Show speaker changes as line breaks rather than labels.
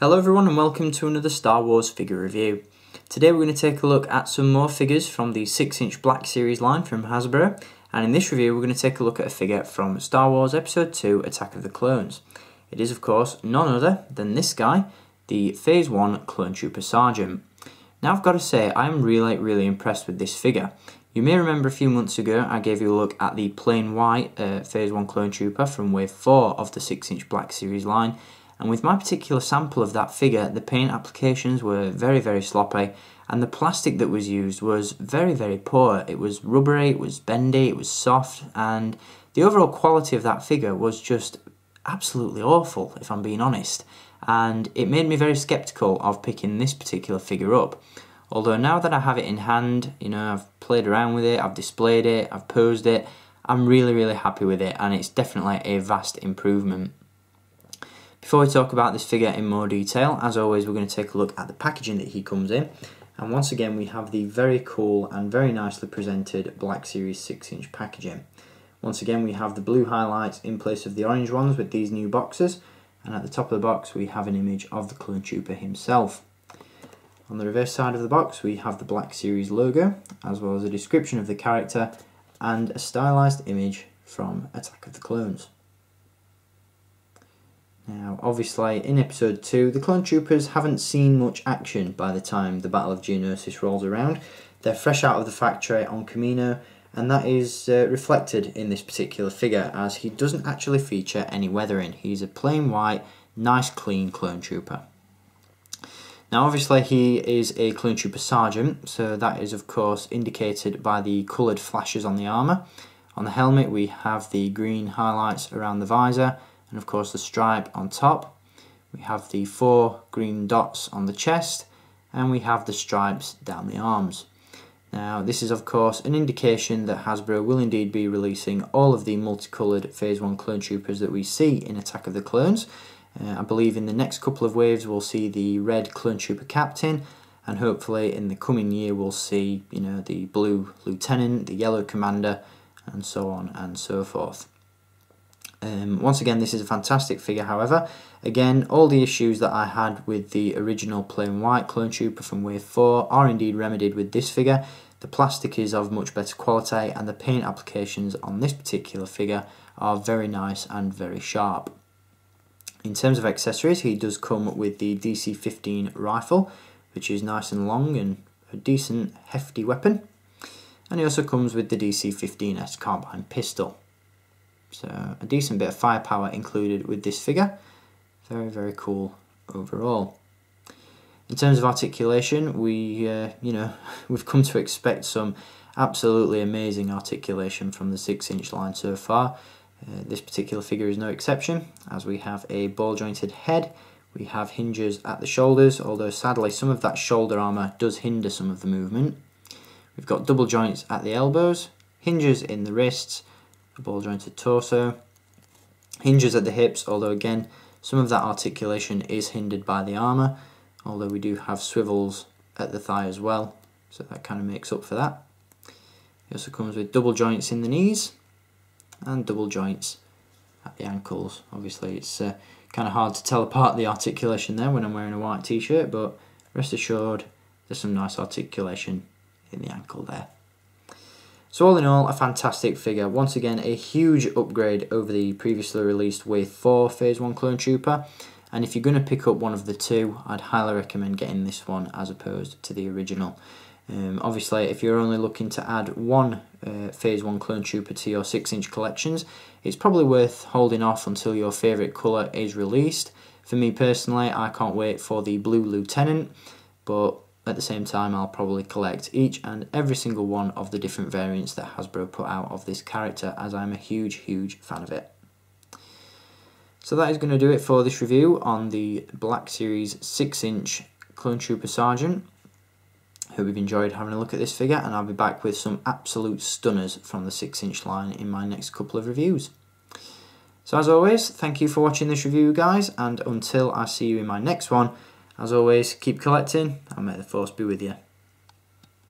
Hello everyone and welcome to another Star Wars figure review. Today we're going to take a look at some more figures from the 6-inch Black Series line from Hasbro, and in this review we're going to take a look at a figure from Star Wars Episode 2 Attack of the Clones. It is of course none other than this guy, the Phase 1 Clone Trooper Sergeant. Now I've got to say I'm really impressed with this figure. You may remember a few months ago I gave you a look at the plain white Phase 1 Clone Trooper from Wave 4 of the 6-inch Black Series line. And with my particular sample of that figure, the paint applications were very sloppy, and the plastic that was used was very poor. It was rubbery, it was bendy, it was soft, and the overall quality of that figure was just absolutely awful, if I'm being honest. And it made me very skeptical of picking this particular figure up. Although now that I have it in hand, you know, I've played around with it, I've displayed it, I've posed it, I'm really happy with it, and it's definitely a vast improvement. Before we talk about this figure in more detail, as always we're going to take a look at the packaging that he comes in. And once again we have the very cool and very nicely presented Black Series 6-inch packaging. Once again we have the blue highlights in place of the orange ones with these new boxes. And at the top of the box we have an image of the Clone Trooper himself. On the reverse side of the box we have the Black Series logo, as well as a description of the character and a stylized image from Attack of the Clones. Now, obviously, in Episode 2, the Clone Troopers haven't seen much action by the time the Battle of Geonosis rolls around. They're fresh out of the factory on Kamino, and that is reflected in this particular figure, as he doesn't actually feature any weathering. He's a plain white, nice clean Clone Trooper. Now, obviously, he is a Clone Trooper Sergeant, so that is, of course, indicated by the coloured flashes on the armour. On the helmet, we have the green highlights around the visor, and of course the stripe on top. We have the 4 green dots on the chest, and we have the stripes down the arms. Now this is of course an indication that Hasbro will indeed be releasing all of the multicoloured Phase 1 Clone Troopers that we see in Attack of the Clones. I believe in the next couple of waves we'll see the red Clone Trooper Captain, and hopefully in the coming year we'll see, you know, the blue Lieutenant, the yellow Commander, and so on and so forth. Once again, this is a fantastic figure, however. Again, all the issues that I had with the original plain white Clone Trooper from Wave 4 are indeed remedied with this figure. The plastic is of much better quality, and the paint applications on this particular figure are very nice and very sharp. In terms of accessories, he does come with the DC-15 rifle, which is nice and long and a decent hefty weapon. And he also comes with the DC-15S carbine pistol. So a decent bit of firepower included with this figure. Very cool overall. In terms of articulation, we've come to expect some absolutely amazing articulation from the 6-inch line so far. This particular figure is no exception, as we have a ball jointed head, we have hinges at the shoulders, although sadly some of that shoulder armour does hinder some of the movement. We've got double joints at the elbows, hinges in the wrists, a ball jointed torso, hinges at the hips, although again some of that articulation is hindered by the armour, although we do have swivels at the thigh as well, so that kind of makes up for that. It also comes with double joints in the knees and double joints at the ankles. Obviously it's kind of hard to tell apart the articulation there when I'm wearing a white t-shirt, but rest assured there's some nice articulation in the ankle there. So all in all, a fantastic figure. Once again, a huge upgrade over the previously released Wave 4 Phase 1 Clone Trooper. And if you're going to pick up one of the two, I'd highly recommend getting this one as opposed to the original. Obviously, if you're only looking to add one Phase 1 Clone Trooper to your 6-inch collections, it's probably worth holding off until your favourite colour is released. For me personally, I can't wait for the blue Lieutenant, but at the same time I'll probably collect each and every single one of the different variants that Hasbro put out of this character, as I'm a huge fan of it. So that is going to do it for this review on the Black Series 6-inch Clone Trooper Sergeant. Hope you've enjoyed having a look at this figure, and I'll be back with some absolute stunners from the 6-inch line in my next couple of reviews. So as always, thank you for watching this review guys, and until I see you in my next one, as always, keep collecting and may the force be with you.